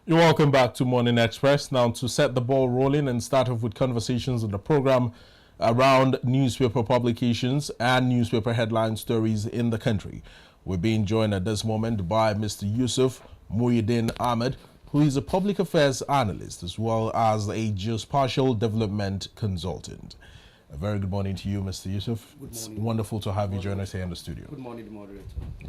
You're welcome back to Morning Express. Now, to set the ball rolling and start off with conversations on the program around newspaper publications and newspaper headline stories in the country. We're being joined at this moment by Mr. Yusuf Muyideen Ahmed, who is a public affairs analyst as well as a geospatial development consultant. A very good morning to you, Mr. Yusuf. It's wonderful to have you join us here in the studio. Good morning, moderator.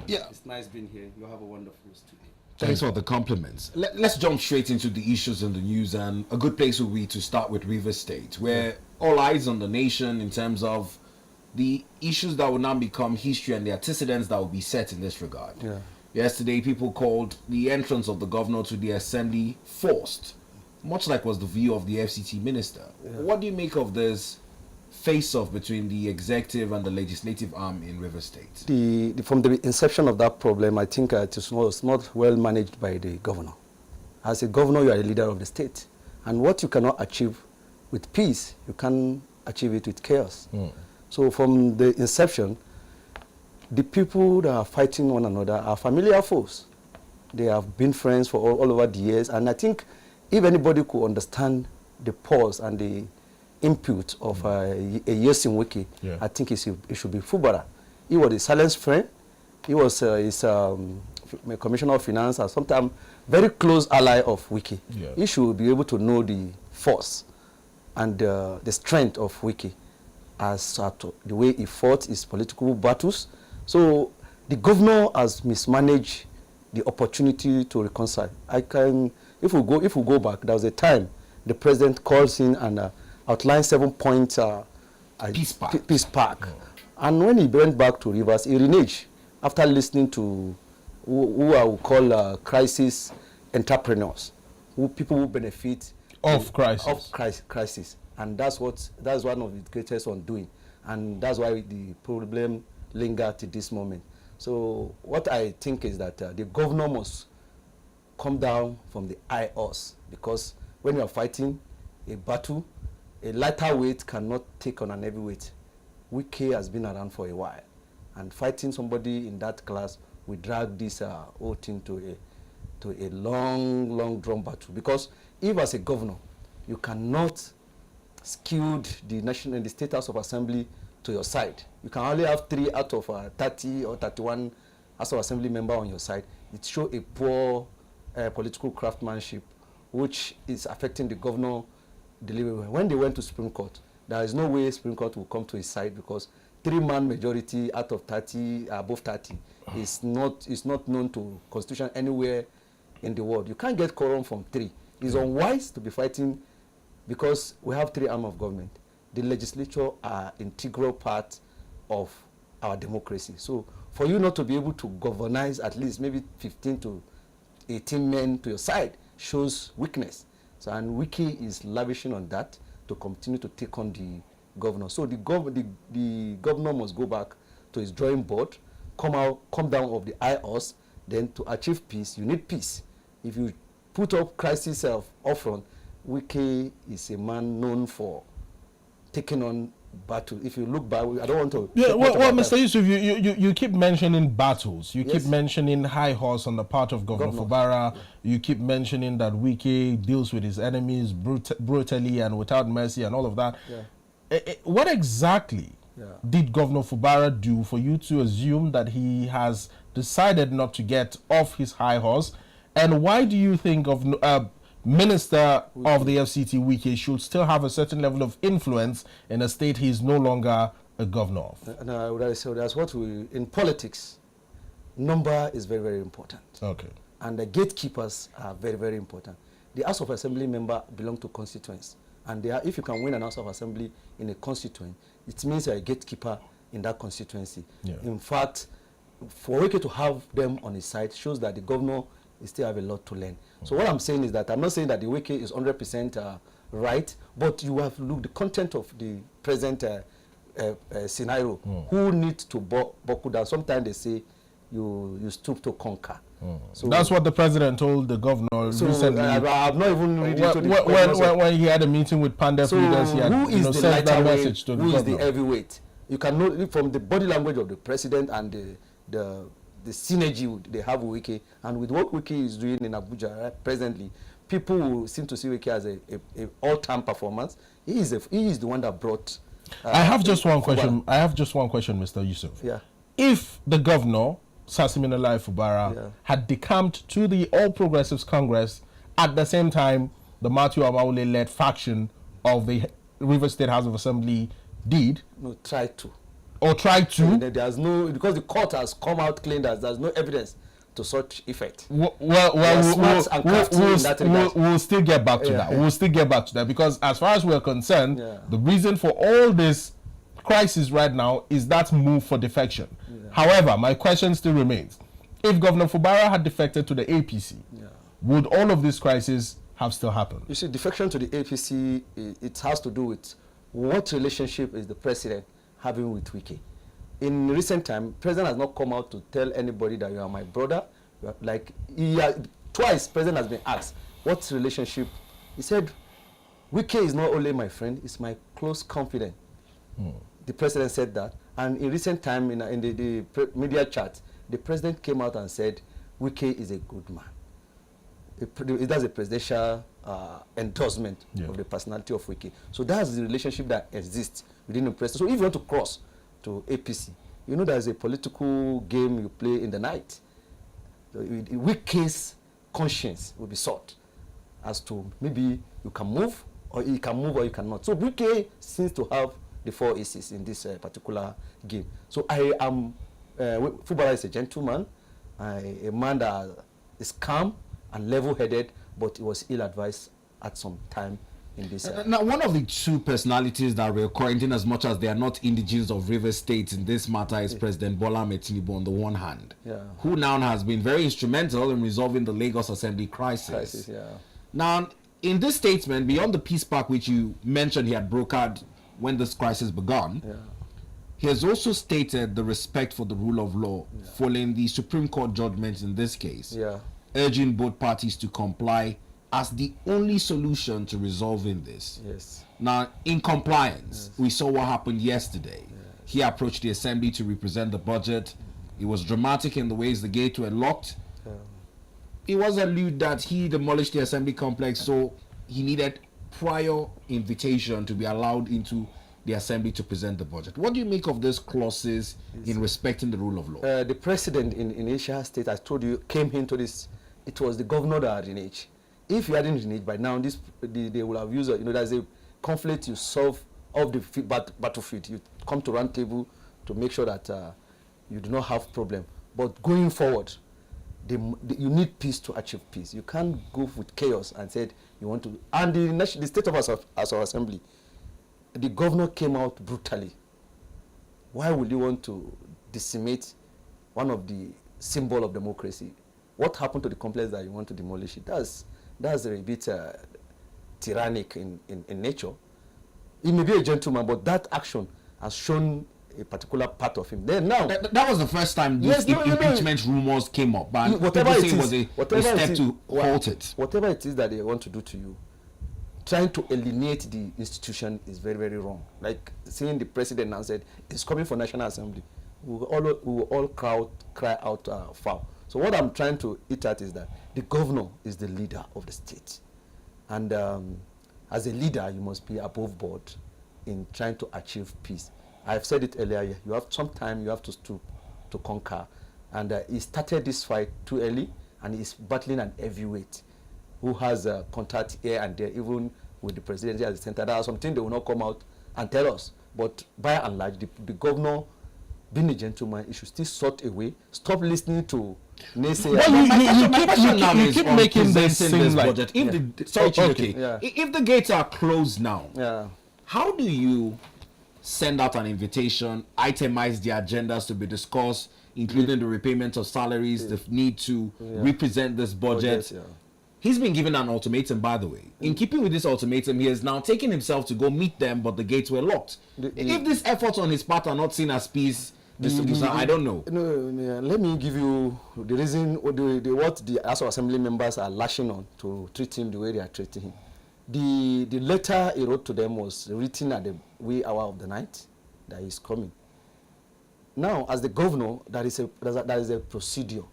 Yeah. It's nice being here. You have a wonderful studio. Thanks for the compliments. Let's jump straight into the issues in the news, and a good place would be to start with Rivers State, where all eyes on the nation in terms of the issues that will now become history and the antecedents that will be set in this regard. Yeah. Yesterday, people called the entrance of the governor to the assembly forced, much like was the view of the FCT minister. Yeah. What do you make of this face-off between the executive and the legislative arm in Rivers State? From the inception of that problem, I think it was not well managed by the governor. As a governor, you are a leader of the state. And what you cannot achieve with peace, you can achieve it with chaos. So from the inception, the people that are fighting one another are familiar foes. They have been friends for all over the years. And I think if anybody could understand the pause and the input of a Yesin Wiki, I think it should be Fubara. He was a silent friend. He was his commissioner of finance and sometimes very close ally of Wiki. He should be able to know the force and the strength of Wiki as to the way he fought his political battles. So the governor has mismanaged the opportunity to reconcile. If we go back, there was a time the president calls in and outlined 7-point peace park. And when he went back to Rivers, he reneged after listening to who I would call crisis entrepreneurs, people who benefit of crisis. And that's one of the greatest undoing. And that's why the problem lingered to this moment. So what I think is that the governor must come down from the high horse, because when you are fighting a battle, a lighter weight cannot take on an heavy weight. Wike has been around for a while, and fighting somebody in that class will drag this whole thing to a long drawn battle. Because if as a governor, you cannot skew the State House of Assembly to your side, you can only have 3 out of 30 or 31 House of Assembly member on your side. It shows a poor political craftsmanship, which is affecting the governor delivery. When they went to Supreme Court, there is no way Supreme Court will come to his side, because 3-man majority out of 30, above 30, is not known to constitution anywhere in the world. You can't get quorum from 3. It's unwise to be fighting, because we have 3 arms of government. The legislature are integral part of our democracy. So for you not to be able to governize at least maybe 15 to 18 men to your side shows weakness. So, and Wiki is lavishing on that to continue to take on the governor. So the governor must go back to his drawing board, come down off the high horse. Then to achieve peace, you need peace. If you put up crisis up front, Wiki is a man known for taking on battle. If you look back, I don't want to. Yeah, well, Mr. Yusuf, you keep mentioning battles. You keep mentioning high horse on the part of Governor Fubara. You keep mentioning that Wike deals with his enemies brutally and without mercy and all of that. What exactly did Governor Fubara do for you to assume that he has decided not to get off his high horse? And why do you think of Minister of the FCT Wike should still have a certain level of influence in a state he is no longer a governor of? No, that's what in politics, number is very, very important. Okay. And the gatekeepers are very, very important. The House of Assembly member belong to constituents. And if you can win an House of Assembly in a constituent, it means you're a gatekeeper in that constituency. In fact, for Wike to have them on his side shows that the governor still have a lot to learn. So what I'm saying is that I'm not saying that the Wike is 100% right, but you have looked the content of the present scenario. Who needs to buckle down? Sometimes they say you stoop to conquer. So that's what the president told the governor recently. I've not even read into the when he had a meeting with PANDEF leaders, he had sent that message to the governor. Who is the heavyweight? You can know from the body language of the president and the the synergy they have with Wike, and with what Wike is doing in Abuja presently, people will seem to see Wike as a all-time performance. He is the one that brought. I have just one question. I have just one question, Mr. Yusuf. Yeah. If the governor, Sasiminalai Fubara, had decamped to the All Progressives Congress at the same time the Matthew Amaule-led faction of the Rivers State House of Assembly did, tried to, there's no, because the court has come out clean that there's no evidence to such effect. We'll still get back to that. We'll still get back to that, because as far as we're concerned, the reason for all this crisis right now is that move for defection. However, my question still remains. If Governor Fubara had defected to the APC, would all of this crisis have still happened? You see, defection to the APC, it has to do with what relationship is the president having with Wike. In recent time, president has not come out to tell anybody that you are my brother. Like, twice, president has been asked, what's relationship? He said, Wike is not only my friend, it's my close confidant. The president said that. And in recent time, in the media chat, the president came out and said, Wike is a good man. It does a presidential endorsement of the personality of Wike. So that's the relationship that exists within the president. So if you want to cross to APC, you know there's a political game you play in the night. So Wike's conscience will be sought as to maybe you can move, or you can move, or you cannot. So Wike seems to have the 4 aces in this particular game. So I am, Fubara is a gentleman, a man that is calm and level-headed, but he was ill-advised at some time in this. Now, one of the two personalities that we're quarantined, as much as they are not indigenous of Rivers State in this matter, is President Bola Ahmed Tinubu on the one hand, who now has been very instrumental in resolving the Lagos Assembly crisis. Now, in this statement, beyond the peace pact which you mentioned he had brokered when this crisis began, he has also stated the respect for the rule of law following the Supreme Court judgment in this case, urging both parties to comply as the only solution to resolving this. Now, in compliance, we saw what happened yesterday. He approached the assembly to represent the budget. It was dramatic in the ways the gates were locked. It was alleged that he demolished the assembly complex, so he needed prior invitation to be allowed into the assembly to present the budget. What do you make of these clauses in respecting the rule of law? The president in Asia State, I told you, came into this. It was the governor that had reneged. If you hadn't reneged by now, they will have used, there's a conflict you solve of the battlefield. You come to round table to make sure that you do not have problem. But going forward, you need peace to achieve peace. You can't go with chaos and said you want to. And the state of our assembly, the governor came out brutally. Why would you want to decimate one of the symbol of democracy? What happened to the complex that you want to demolish it? That's a bit tyrannic in nature. He may be a gentleman, but that action has shown a particular part of him. Then now, that was the first time these impeachment rumors came up. But whatever it is, was a step to halt it. Whatever it is that they want to do to you, trying to alienate the institution is very, very wrong. Like seeing the president now said, it's coming for National Assembly. We will all cry out foul. So what I'm trying to hit at is that the governor is the leader of the state. And as a leader, you must be above board in trying to achieve peace. I've said it earlier, you have some time, you have to stoop to conquer. And he started this fight too early, and he's battling an heavyweight who has contact here and there, even with the presidency at the center. There are something they will not come out and tell us. But by and large, the governor, being a gentleman, he should still sort a way, stop listening to naysayers. Well, you keep making this seem like budget. If the gates are closed now, how do you send out an invitation, itemize the agendas to be discussed, including the repayment of salaries, the need to represent this budget? He's been given an ultimatum, by the way. In keeping with this ultimatum, he has now taken himself to go meet them, but the gates were locked. If these efforts on his part are not seen as peace, I don't know. Let me give you the reason, what the House of Assembly members are lashing on to treat him the way they are treating him. The letter he wrote to them was written at the wee hour of the night that he's coming. now, as the governor, there is a procedure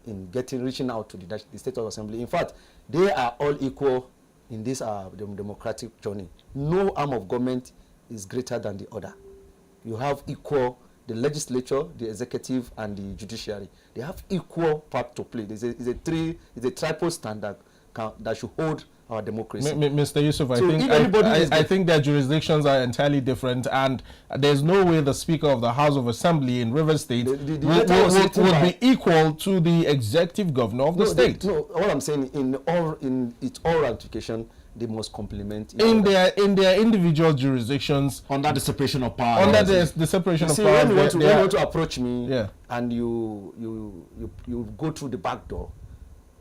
in reaching out to the State House Assembly. In fact, they are all equal in this democratic journey. No arm of government is greater than the other. You have equal, the legislature, the executive, and the judiciary. They have equal part to play. It's a triple standard that should hold our democracy. Mr. Yusuf, I think their jurisdictions are entirely different, and there's no way the Speaker of the House of Assembly in Rivers State would be equal to the executive governor of the state. No, all I'm saying, in its oral ratification, they must complement in their individual jurisdictions under the separation of powers. Under the separation of powers. When you want to approach me, yeah, and you go through the back door,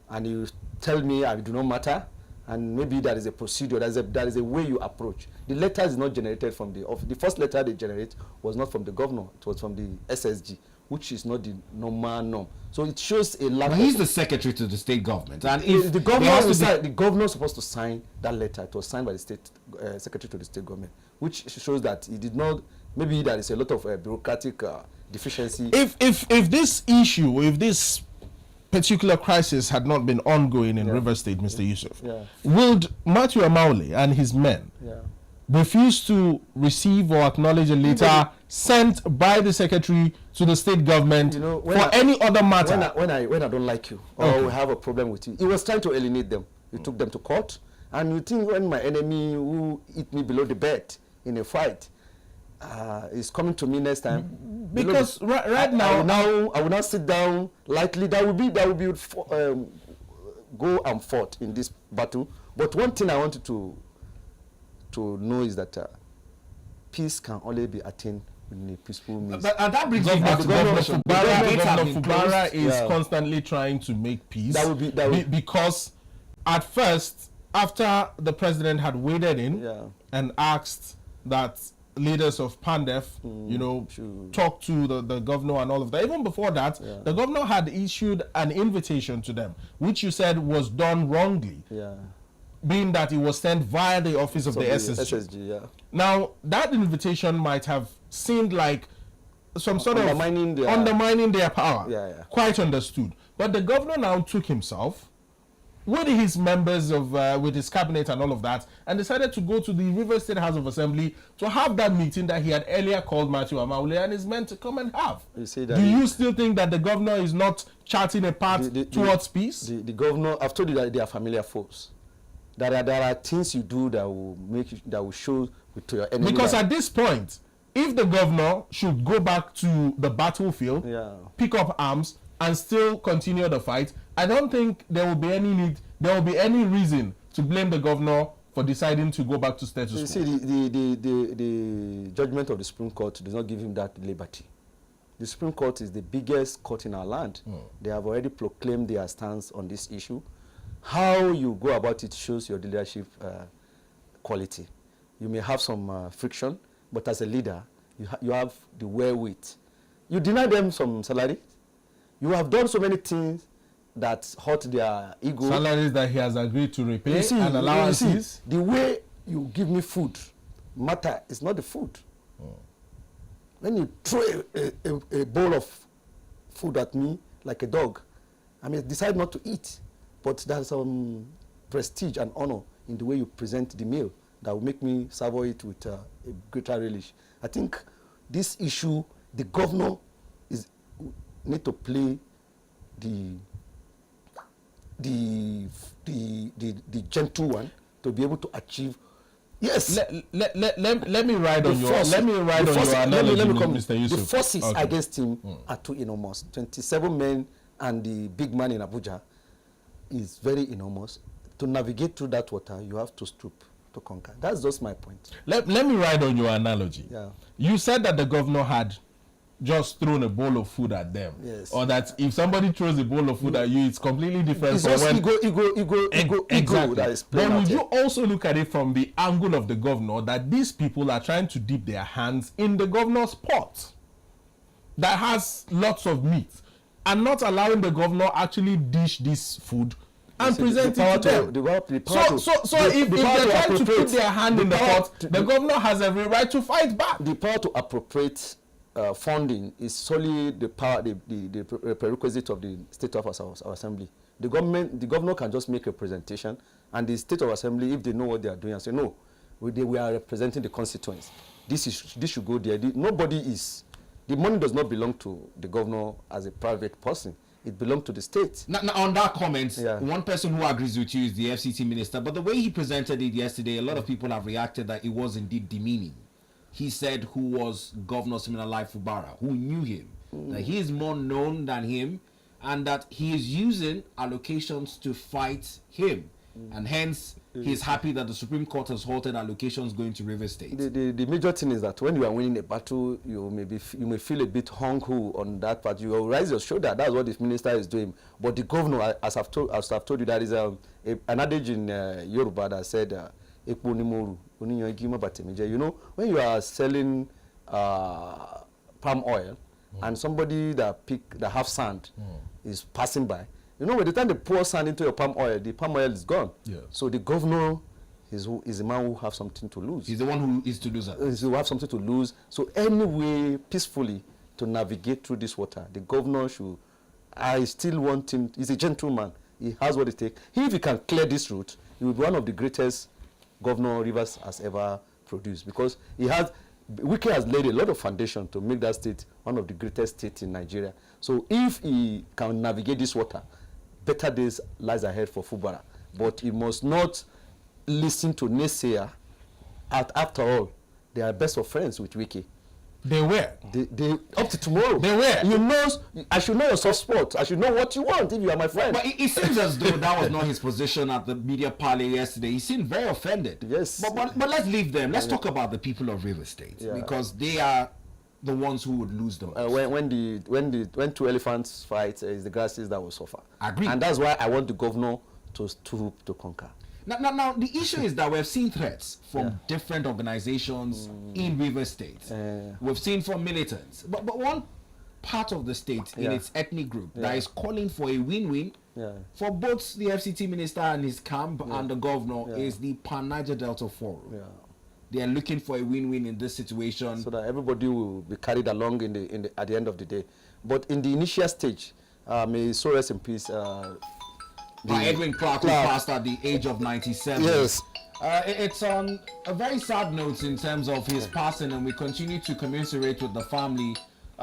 and you tell me I do not matter. And maybe there is a procedure, there is a way you approach. The letter is not generated from the first letter they generate was not from the governor, it was from the SSG, which is not the normal norm. So it shows a lack. But he's the secretary to the state government, and if the governor is supposed to sign that letter, it was signed by the state secretary to the state government, which shows that he did not. Maybe there is a lot of bureaucratic deficiency. If this issue, if this particular crisis had not been ongoing in River State, Mr. Yusuf, would Matthew Amaule and his men refuse to receive or acknowledge a letter sent by the secretary to the state government for any other matter? When I don't like you or we have a problem with you, he was trying to alienate them. He took them to court, and you think when my enemy who hit me below the bed in a fight is coming to me next time, because right now I will not sit down lightly. That will be go and fought in this battle. But one thing I wanted to know is that peace can only be attained in a peaceful means. And that brings me back to Governor Fubara is constantly trying to make peace. Because at first, after the president had waded in and asked that leaders of PANDEF, talk to the governor and all of that. Even before that, the governor had issued an invitation to them, which you said was done wrongly, being that it was sent via the office of the SSG. Now, that invitation might have seemed like some sort of undermining their power. Quite understood. But the governor now took himself with his members of, with his cabinet and all of that, and decided to go to the River State House of Assembly to have that meeting that he had earlier called Matthew Amaule and his men to come and have. Do you still think that the governor is not charting a path towards peace? The governor, I've told you that they are familiar foes. There are things you do that will show to your enemy. Because at this point, if the governor should go back to the battlefield, pick up arms, and still continue the fight, I don't think there will be any reason to blame the governor for deciding to go back to status quo. You see, the judgment of the Supreme Court does not give him that liberty. The Supreme Court is the biggest court in our land. They have already proclaimed their stance on this issue. How you go about it shows your leadership quality. You may have some friction, but as a leader, you have the wherewith. You deny them some salary. You have done so many things that hurt their ego. Salaries that he has agreed to repay and allowances. The way you give me food matter is not the food. When you throw a bowl of food at me like a dog, I may decide not to eat. But there's some prestige and honor in the way you present the meal that will make me savour it with a greater relish. I think this issue, the governor need to play the gentle one to be able to achieve. Yes. Let me ride on your analogy, Mr. Yusuf. The forces against him are too enormous. 27 men and the big man in Abuja is very enormous. To navigate through that water, you have to stoop to conquer. That's just my point. Let me ride on your analogy. You said that the governor had just thrown a bowl of food at them, or that if somebody throws a bowl of food at you, it's completely different. It's just ego that is playing. But would you also look at it from the angle of the governor that these people are trying to dip their hands in the governor's pot that has lots of meat, and not allowing the governor actually dish this food and present it to them? So if they're trying to put their hand in the pot, the governor has every right to fight back. The power to appropriate funding is solely the power, the prerequisite of the State of our Assembly. The governor can just make a presentation, and the State of Assembly, if they know what they are doing, and say, no, we are representing the constituents. This should go there. The money does not belong to the governor as a private person. It belongs to the state. Now on that comment, one person who agrees with you is the FCT minister, but the way he presented it yesterday, a lot of people have reacted that it was indeed demeaning. He said who was Governor Siminalayi Fubara, who knew him, that he is more known than him, and that he is using allocations to fight him. And hence, he's happy that the Supreme Court has halted allocations going to River State. The major thing is that when you are winning a battle, you may feel a bit hung-ho on that part. You will raise your shoulder. That's what the minister is doing. But the governor, as I've told you, there is an adage in Yoruba that said, you know, when you are selling palm oil and somebody that have sand is passing by, you know, by the time they pour sand into your palm oil, the palm oil is gone. Yeah. So the governor is a man who have something to lose. He's the one who is to lose that. He will have something to lose. So anyway, peacefully to navigate through this water, the governor should. I still want him. He's a gentleman. He has what it takes. If he can clear this route, he will be one of the greatest governor Rivers has ever produced, because Wike has laid a lot of foundation to make that state one of the greatest states in Nigeria. So if he can navigate this water, better days lies ahead for Fubara. But he must not listen to naysayer. After all, they are best of friends with Wike. They were. They up to tomorrow. They were. You know, I should know your soft spot. I should know what you want if you are my friend. But it seems as though that was not his position at the media parley yesterday. He seemed very offended. Yes. But let's leave them. Let's talk about the people of River State, because they are the ones who would lose the most. When two elephants fight, it's the grasses that will suffer. Agree. And that's why I want the governor to conquer. Now, the issue is that we've seen threats from different organizations in River State. We've seen from militants. But one part of the state in its ethnic group that is calling for a win-win for both the FCT minister and his camp and the governor is the Pan-Niger Delta Forum. Yeah. They are looking for a win-win in this situation, so that everybody will be carried along at the end of the day. But in the initial stage, may so rest in peace. By Edwin Clark, who passed at the age of 97. Yes. It's on a very sad note in terms of his passing, and we continue to commiserate with the family.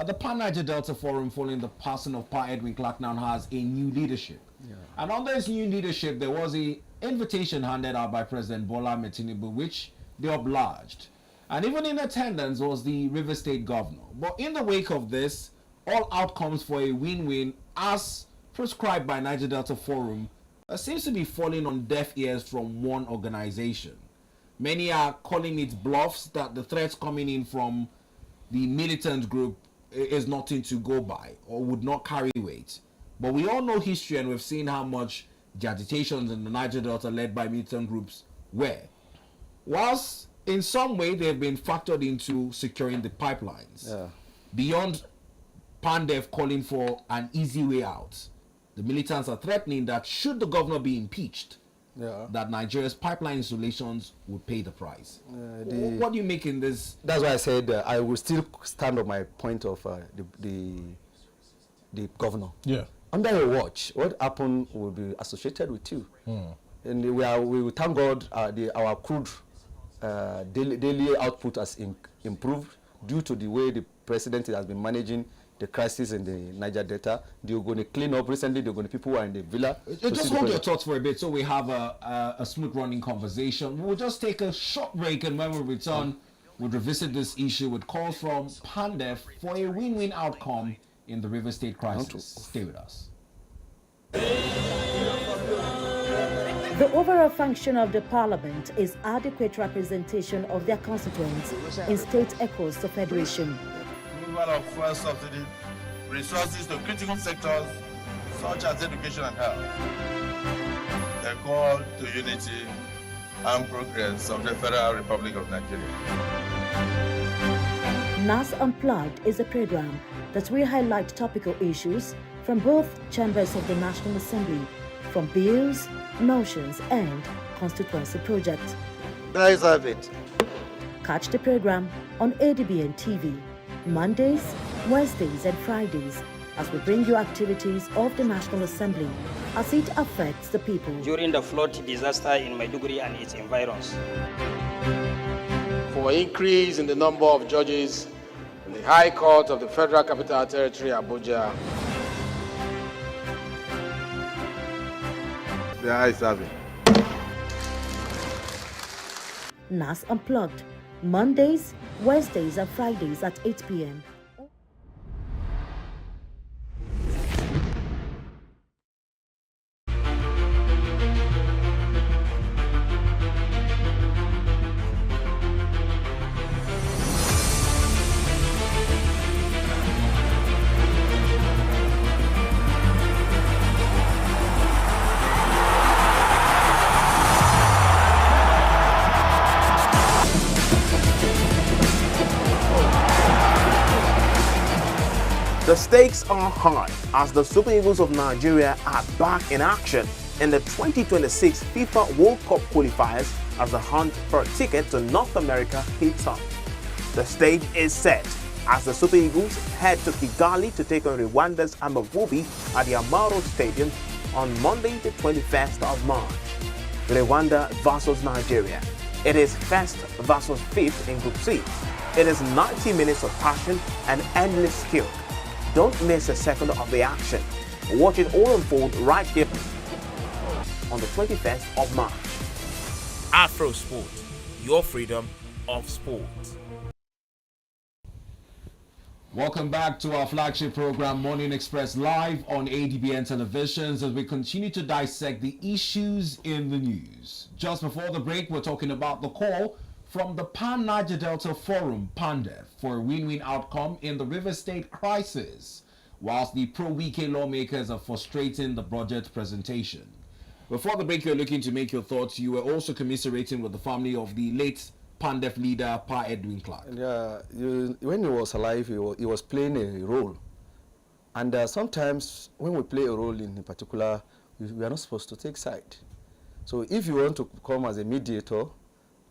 The Pan-Niger Delta Forum, following the passing of Pa Edwin Clark, now has a new leadership. Yeah. And under this new leadership, there was an invitation handed out by President Bola Ahmed Tinubu, which they obliged. And even in attendance was the River State governor. But in the wake of this, all outcomes for a win-win, as prescribed by Niger Delta Forum, seems to be falling on deaf ears from one organization. Many are calling it bluffs, that the threats coming in from the militant group is nothing to go by or would not carry weight. But we all know history, and we've seen how much the agitations in the Niger Delta led by militant groups were. Whilst in some way they've been factored into securing the pipelines. Beyond PANDEF calling for an easy way out, the militants are threatening that should the governor be impeached, that Nigeria's pipeline installations would pay the price. What do you make in this? That's why I said I will still stand on my point of the governor. Yeah. Under your watch, what happened will be associated with you. And we will thank God our crude daily output has improved due to the way the president has been managing the crisis in the Niger Delta. They're going to clean up recently. They're going to people who are in the villa. Just hold your thoughts for a bit so we have a smooth running conversation. We'll just take a short break, and when we return, we'll revisit this issue with calls from PANDEF for a win-win outcome in the River State crisis. Stay with us. The overall function of the parliament is adequate representation of their constituents in state echoes to federation. Removal of fuel subsidy, resources to critical sectors such as education and health. A call to unity and progress of the Federal Republic of Nigeria. NAS Unplugged is a program that will highlight topical issues from both chambers of the National Assembly, from bills, motions, and constituency projects. Guys have it. Catch the program on ADBN TV, Mondays, Wednesdays and Fridays as we bring you activities of the National Assembly as it affects the people. During the flood disaster in Maiduguri and its environs. For increase in the number of judges in the High Court of the Federal Capital Territory, Abuja. The eye serving. NAS Unplugged, Mondays, Wednesdays and Fridays at 8 p.m. The stakes are high as the Super Eagles of Nigeria are back in action in the 2026 FIFA World Cup qualifiers as the hunt for a ticket to North America heats up. The stage is set as the Super Eagles head to Kigali to take on Rwanda's Amavubi at the Amaro Stadium on Monday the 21st of March. Rwanda versus Nigeria. It is first versus fifth in Group C. It is 90 minutes of passion and endless skill. Don't miss a second of the action. Watch it all unfold right here on the 21st of March. Afro Sport, your freedom of sport. Welcome back to our flagship program, Morning Express, live on ADBN Televisions, as we continue to dissect the issues in the news. Just before the break, we're talking about the call from the Pan-Niger Delta Forum, PANDEF, for a win-win outcome in the River State crisis, whilst the pro-Wike lawmakers are frustrating the budget presentation. Before the break, you're looking to make your thoughts. You were also commiserating with the family of the late PANDEF leader, Pa Edwin Clark. Yeah, when he was alive, he was playing a role. And sometimes when we play a role in particular, we are not supposed to take side. So if you want to come as a mediator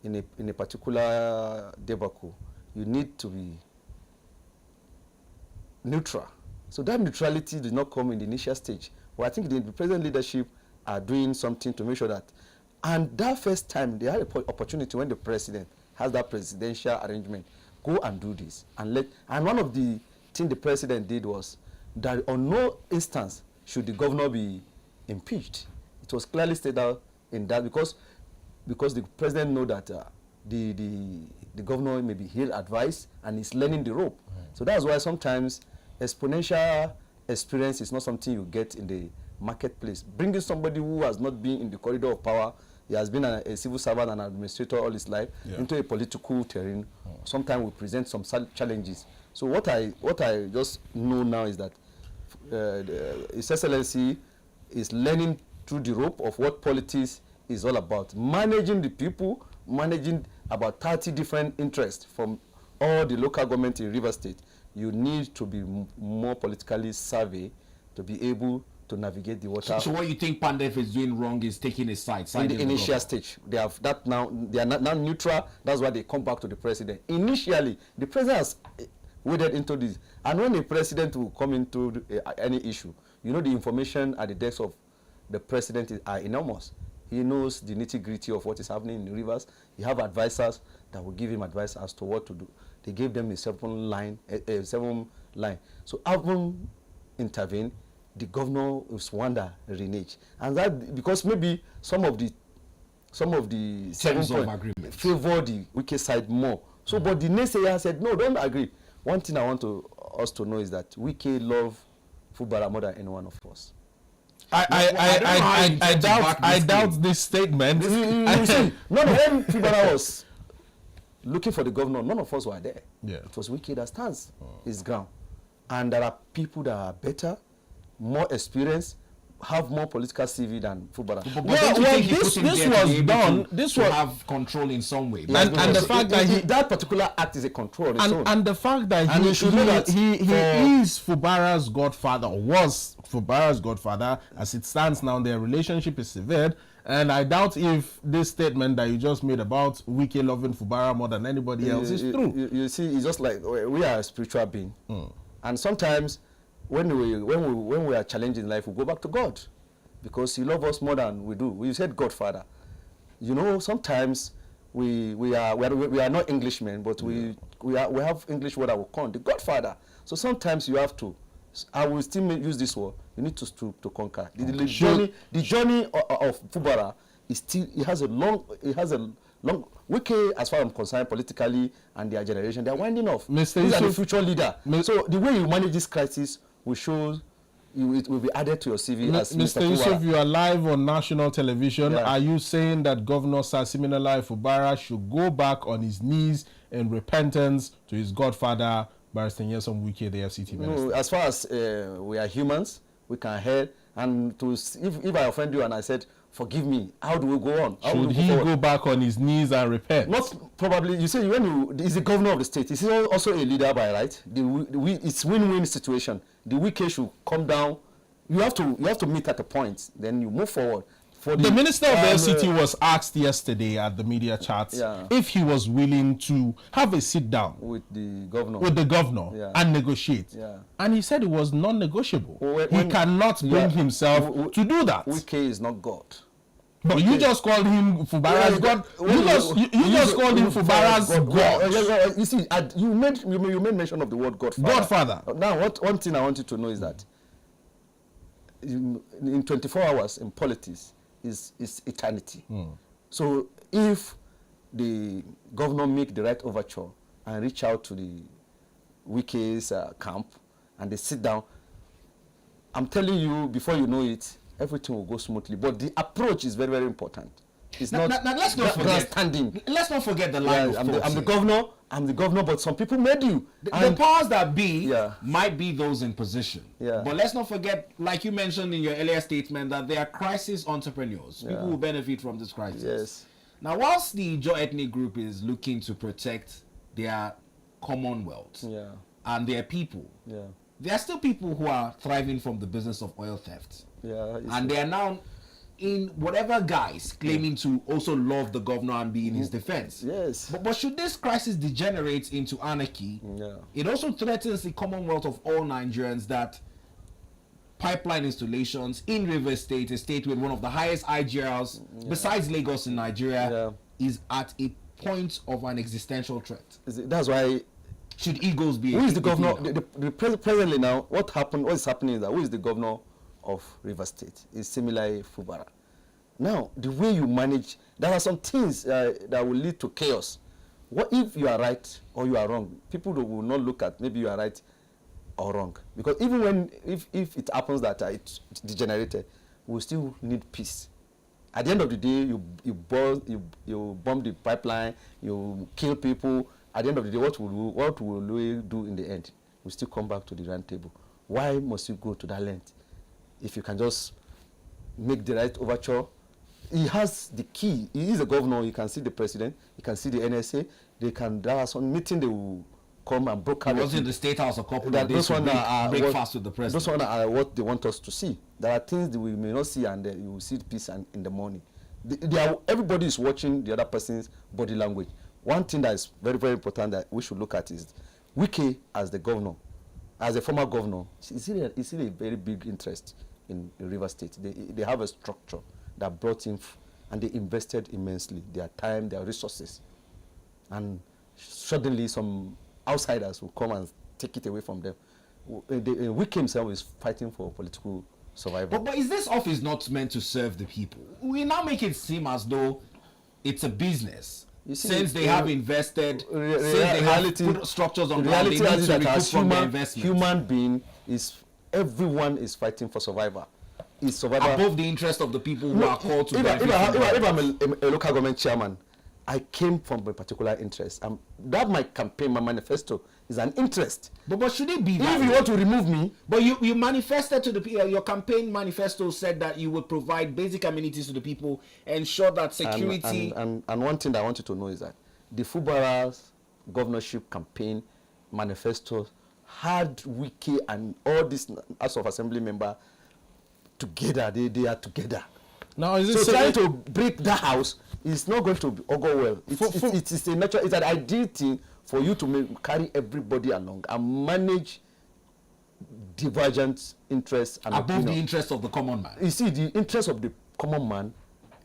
in a particular debacle, you need to be neutral. So that neutrality did not come in the initial stage. Well, I think the present leadership are doing something to make sure that, and that first time they had an opportunity when the president has that presidential arrangement, go and do this. And one of the things the president did was that on no instance should the governor be impeached. It was clearly stated out in that because the president know that the governor may be ill-advised and is learning the rope. So that's why sometimes exponential experience is not something you get in the marketplace. Bringing somebody who has not been in the corridor of power, he has been a civil servant and administrator all his life, into a political terrain, sometimes will present some challenges. So what I just know now is that His Excellency is learning through the rope of what politics is all about. Managing the people, managing about 30 different interests from all the local government in River State. You need to be more politically savvy to be able to navigate the water. So what you think PANDEF is doing wrong is taking a side in the initial stage. They have that now. They are now neutral. That's why they come back to the president. Initially, the president has waded into this, and when the president will come into any issue, you know the information at the desk of the president are enormous. He knows the nitty-gritty of what is happening in the rivers. He have advisors that will give him advice as to what to do. They gave them a seven line. So having intervened, the governor is wonder renege, and that because maybe some of the terms of agreement favor the Wike side more. So, but the naysayer said no, don't agree. One thing I want us to know is that Wike love football more than any one of us. I doubt this statement. When Fubara was looking for the governor, none of us were there. Yeah. It was Wike that stands his ground, and there are people that are better, more experienced, have more political CV than Fubara. This was done. This was have control in some way. And the fact that that particular act is a control on its own. And the fact that And he you should know that is Fubara's godfather, was Fubara's godfather. As it stands now, their relationship is severed, And I doubt if this statement that you just made about Wike loving Fubara more than anybody else is true. You see, it's just like we are a spiritual being. And sometimes when we are challenged in life, we go back to God. Because he loves us more than we do. We said Godfather. You know, sometimes we are not Englishmen, but we have English word that we call the Godfather. So sometimes you have to. I will still use this word. You need to conquer. The journey of Fubara is still. It has a long. Wike, as far as I'm concerned, politically and their generation, they are winding off. These are the future leader. So the way you manage this crisis will show. It will be added to your CV as Mr. Yusuf, you are live on national television. Yeah. Are you saying that Governor Siminalayi Fubara should go back on his knees in repentance to his godfather, Barrister Nyesom Wike, the FCT minister? No, as far as we are humans, we can hear. And if I offend you and I said, forgive me, how do we go on? Should he go back on his knees and repent? Not probably. You say he's the governor of the state. He's also a leader by right. It's win-win situation. The Wike should come down. You have to meet at a point. Then you move forward. The minister of the FCT was asked yesterday at the media chat if he was willing to have a sit down with the governor and negotiate. And he said it was non-negotiable. He cannot bring himself to do that. Wike is not God. But you just called him Fubara's God. You just called him Fubara's God. You see, you made mention of the word Godfather. Now, one thing I want you to know is that in 24 hours in politics is eternity. So if the governor make the right overture and reach out to the Wike's camp and they sit down, I'm telling you, before you know it, everything will go smoothly. But the approach is very, very important. It's not let's not forget the line. I'm the governor, but some people made you. The powers that be might be those in position. But let's not forget, like you mentioned in your earlier statement, that they are crisis entrepreneurs. People who benefit from this crisis. Yes. Now, whilst the Ijaw ethnic group is looking to protect their commonwealth and their people, there are still people who are thriving from the business of oil theft. And they are now in whatever guise claiming to also love the governor and be in his defense. Yes. But should this crisis degenerate into anarchy, it also threatens the commonwealth of all Nigerians that pipeline installations in Rivers State, a state with one of the highest IGRs besides Lagos in Nigeria, is at a point of an existential threat. That's why should egos be... Who is the governor? Presently now, what is happening is that who is the governor of River State? Is Siminalayi Fubara. Now, the way you manage, there are some things that will lead to chaos. What if you are right or you are wrong? People will not look at maybe you are right or wrong. Because even when, if it happens that it's degenerated, we still need peace. At the end of the day, you bomb the pipeline, you kill people. At the end of the day, what will we do in the end? We still come back to the round table. Why must you go to that length? If you can just make the right overture, he has the key. He is a governor. You can see the president. You can see the NSA. There are some meeting they will come and broadcast. He was in the State House a couple of days to breakfast with the president. Those ones are what they want us to see. There are things that we may not see, and you will see peace in the morning. Everybody is watching the other person's body language. One thing that is very, very important that we should look at is Wike as the governor, as a former governor. Is it a very big interest in River State? They have a structure that brought in, and they invested immensely their time, their resources, and suddenly some outsiders will come and take it away from them. Wike himself is fighting for political survival. But is this office not meant to serve the people? We now make it seem as though it's a business. You see, since they have invested, since they have put structures on ground, they need to recoup from their investment. Human being everyone is fighting for survival. Is survival above the interest of the people who are called to benefit? If I'm a local government chairman, I came from a particular interest. That my campaign, my manifesto is an interest. But should it be that? If you want to remove me, but you manifested to the people. Your campaign manifesto said that you would provide basic amenities to the people, ensure that security. And one thing that I want you to know is that the Fubara's governorship campaign manifesto had Wike and all these House of Assembly members together. They are together. Now, is it so trying to break that house is not going to go well. It's a natural, it's an ideal thing for you to carry everybody along and manage divergent interests and above the interest of the common man. You see, the interest of the common man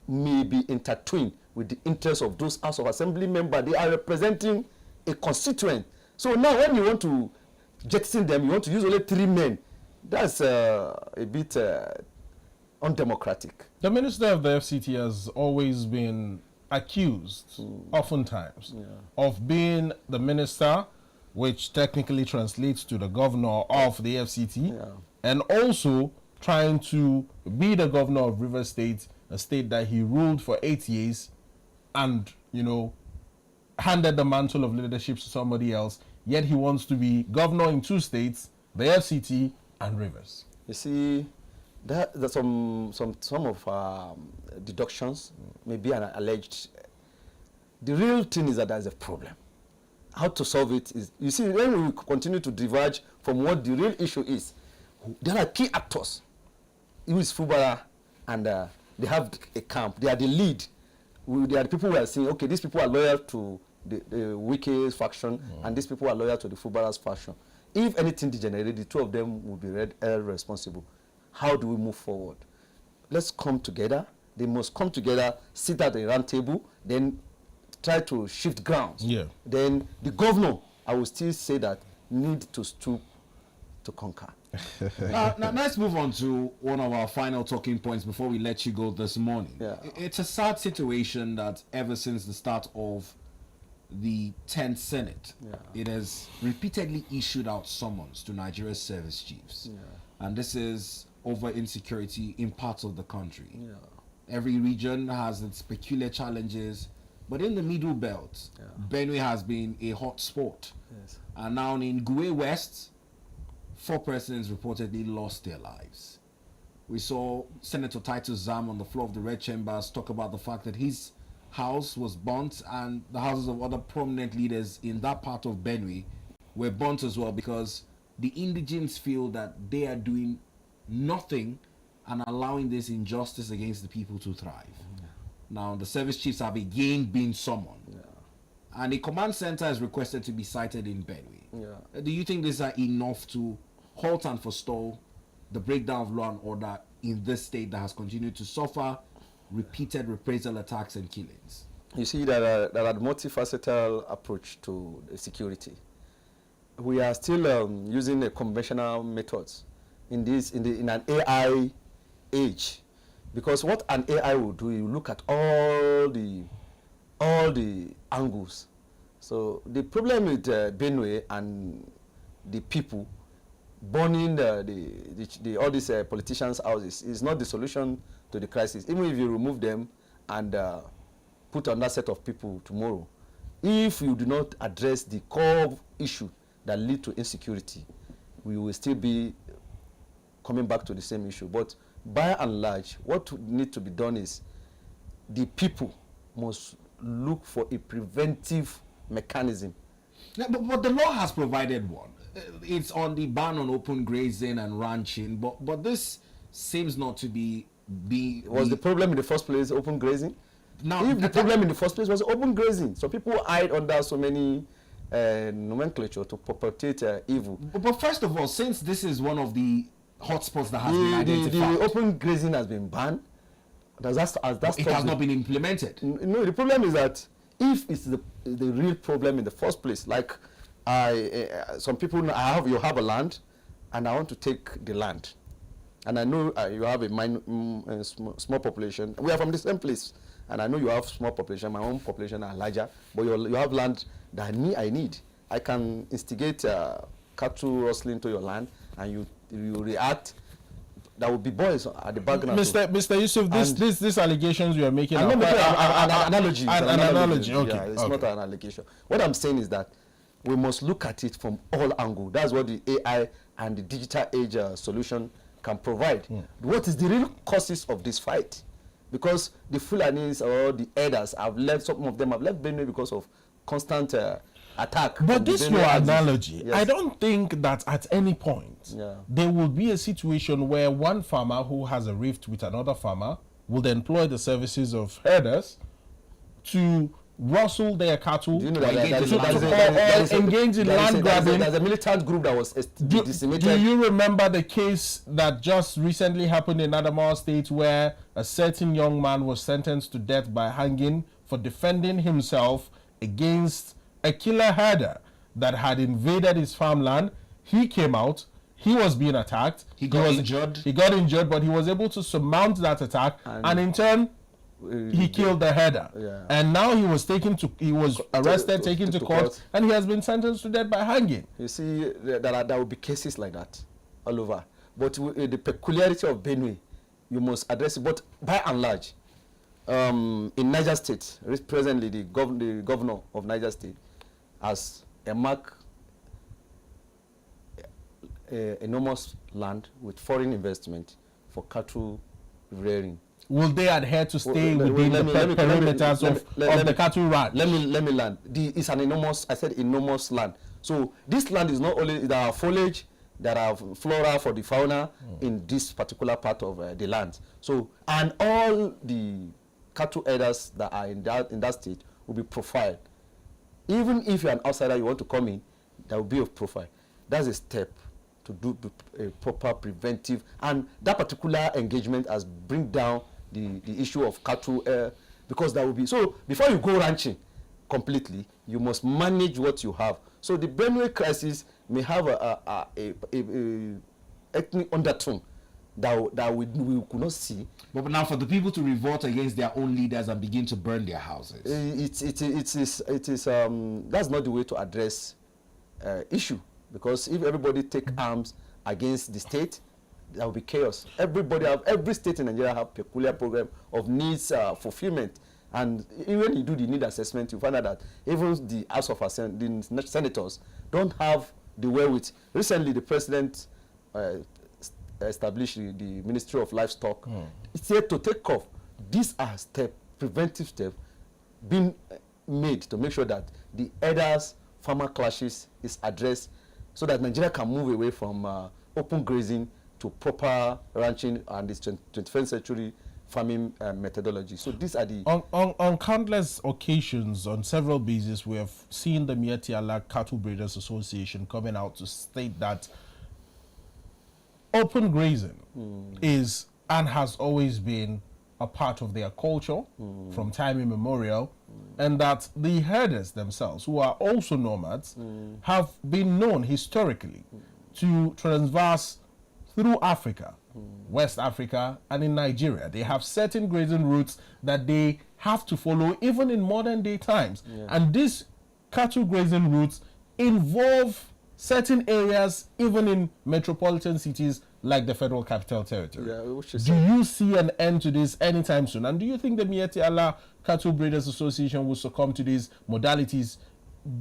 may be intertwined with the interest of those House of Assembly members. They are representing a constituent. So now when you want to jettison them, you want to use only 3 men. That's a bit undemocratic. The Minister of the FCT has always been accused, oftentimes, of being the minister, which technically translates to the governor of the FCT, and also trying to be the governor of Rivers State, a state that he ruled for 8 years and, you know, handed the mantle of leadership to somebody else, yet he wants to be governor in 2 states, the FCT and Rivers. You see, there's some of deductions, maybe an alleged. The real thing is that there's a problem. How to solve it is, you see, when we continue to diverge from what the real issue is, there are key actors. It is Fubara, and they have a camp. They are the lead. They are the people who are saying, okay, these people are loyal to the Wike's faction, and these people are loyal to the Fubara's faction. If anything degenerated, the 2 of them will be responsible. How do we move forward? Let's come together. They must come together, sit at the round table, then try to shift grounds. Yeah. Then the governor, I will still say that, need to stoop to conquer. Now let's move on to one of our final talking points before we let you go this morning. Yeah. It's a sad situation that ever since the start of the 10th Senate, it has repeatedly issued out summons to Nigeria's service chiefs. And this is over insecurity in parts of the country. Every region has its peculiar challenges, but in the middle belt, Benue has been a hot spot. And now in Gwer-West, 4 persons reportedly lost their lives. We saw Senator Titus Zam on the floor of the Red Chambers talk about the fact that his house was burnt and the houses of other prominent leaders in that part of Benue were burnt as well, because the indigents feel that they are doing nothing and allowing this injustice against the people to thrive. Now the service chiefs have again been summoned, and a command center is requested to be sited in Benue. Do you think these are enough to halt and forestall the breakdown of law and order in this state that has continued to suffer repeated reprisal attacks and killings? You see, there are multifaceted approach to the security. We are still using a conventional methods in an AI age, because what an AI will do, you look at all the angles. So the problem with Benue and the people burning all these politicians' houses is not the solution to the crisis. Even if you remove them and put another set of people tomorrow, if you do not address the core issue that lead to insecurity, we will still be coming back to the same issue. But by and large, what needs to be done is the people must look for a preventive mechanism. Yeah, but the law has provided one. It's on the ban on open grazing and ranching, but this seems not to be Was the problem in the first place open grazing? Now, if the problem in the first place was open grazing, so people hide under so many nomenclature to perpetrate evil. But first of all, since this is one of the hotspots that has been identified, the open grazing has been banned. It has not been implemented. No, the problem is that if it's the real problem in the first place, like some people, you have a land, and I want to take the land, and I know you have a small population. We are from the same place, and I know you have small population. My own population are larger, but you have land that I need. I can instigate cattle rustling to your land, and you react. There will be boys at the background. Mr. Yusuf, these allegations you are making are an analogy. An analogy. Okay. Yeah, it's not an allegation. What I'm saying is that we must look at it from all angles. That's what the AI and the digital age solution can provide. What is the real causes of this fight? Because the Fulanis or the elders have left, some of them have left Benue because of constant attack. But this your analogy. Yes. I don't think that at any point there will be a situation where one farmer who has a rift with another farmer would employ the services of herders to rustle their cattle, Do you know that engage in land grabbing. There's a militant group that was decimated. Do you remember the case that just recently happened in Adamawa State where a certain young man was sentenced to death by hanging for defending himself against a killer herder that had invaded his farmland? He came out, he was being attacked. He got injured, but he was able to surmount that attack, and in turn, he killed the herder. Yeah. And now he was arrested, taken to court, and he has been sentenced to death by hanging. You see, there will be cases like that all over. But the peculiarity of Benue, you must address it. But by and large, in Niger State, presently the governor of Niger State has enormous land with foreign investment for cattle rearing. Will they adhere to stay within the perimeters of the cattle ranch? Let me land. It's an enormous, I said enormous land. So this land is not only, there are foliage, there are flora for the fauna in this particular part of the land. So, and all the cattle herders that are in that state will be profiled. Even if you're an outsider, you want to come in, there will be a profile. That's a step to do a proper preventive, and that particular engagement has bring down the issue of cattle, because that will be, so before you go ranching completely, you must manage what you have. So the Benue crisis may have a ethnic undertone that we could not see. But now for the people to revolt against their own leaders and begin to burn their houses, it is that's not the way to address issue, because if everybody take arms against the state, there will be chaos. Every state in Nigeria have peculiar program of needs fulfillment, and even when you do the need assessment, you find out that even the House of Assembly, the senators don't have the wherewith. Recently, the president established the Ministry of Livestock. It's here to take off. These are preventive steps being made to make sure that the herders farmer clashes is addressed, so that Nigeria can move away from open grazing to proper ranching and this 21st century farming methodology. So these are the... On countless occasions, on several bases, we have seen the Miyetti Allah Cattle Breeders Association coming out to state that open grazing is and has always been a part of their culture from time immemorial, and that the herders themselves, who are also nomads, have been known historically to transverse through Africa, West Africa, and in Nigeria. They have certain grazing routes that they have to follow even in modern day times. And these cattle grazing routes involve certain areas even in metropolitan cities like the Federal Capital Territory. Do you see an end to this anytime soon? And do you think the Miyetti Allah Cattle Breeders Association will succumb to these modalities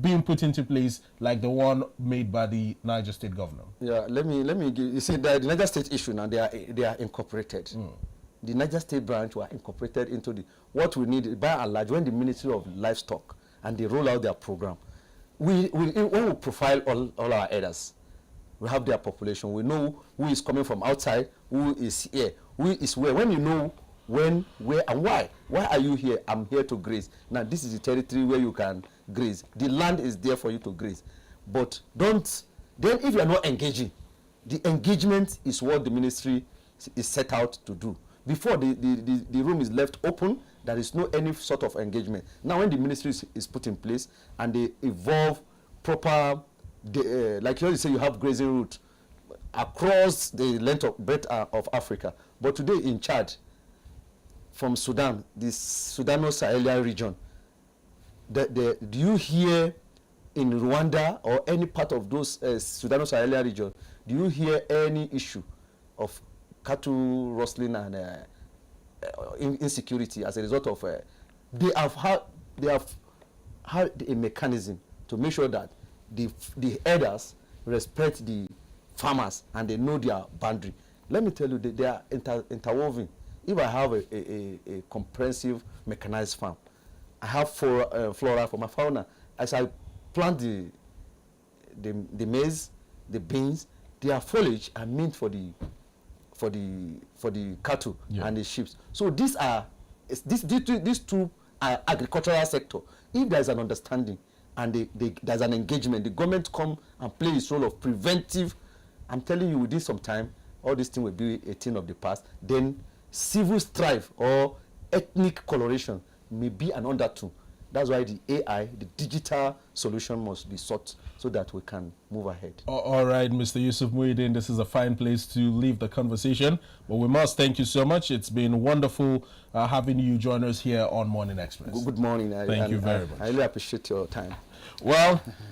being put into place like the one made by the Niger State governor? Yeah, let me give you see the Niger State issue now. They are incorporated. The Niger State branch were incorporated into the what we need by and large when the Ministry of Livestock and they roll out their program. When we profile all our herders, we have their population. We know who is coming from outside, who is here, who is where. When you know when, where, and why. Why are you here? I'm here to graze. Now, this is the territory where you can graze. The land is there for you to graze. But don't, then if you are not engaging, the engagement is what the ministry is set out to do. Before the room is left open, there is no any sort of engagement. Now, when the ministry is put in place and they evolve proper, like you say, you have grazing route across the breadth of Africa. But today in Chad, from Sudan, this Sudano-Sahelian region, do you hear in Rwanda or any part of those Sudano-Sahelian region, do you hear any issue of cattle rustling and insecurity as a result of they have had a mechanism to make sure that the herders respect the farmers and they know their boundary. Let me tell you, they are interwoven. If I have a comprehensive mechanized farm, I have flora for my fauna. As I plant the maize, the beans, their foliage are meant for the the cattle and the sheep. So these two are agricultural sector. If there is an understanding and there's an engagement, the government come and play its role of preventive. I'm telling you, within some time, all these things will be a thing of the past. Then civil strife or ethnic coloration may be an undertone. That's why the AI, the digital solution must be sought so that we can move ahead. All right, Mr. Yusuf Muyideen, this is a fine place to leave the conversation, but we must thank you so much. It's been wonderful having you join us here on Morning Express. Good morning. Thank you very much. I really appreciate your time. Well,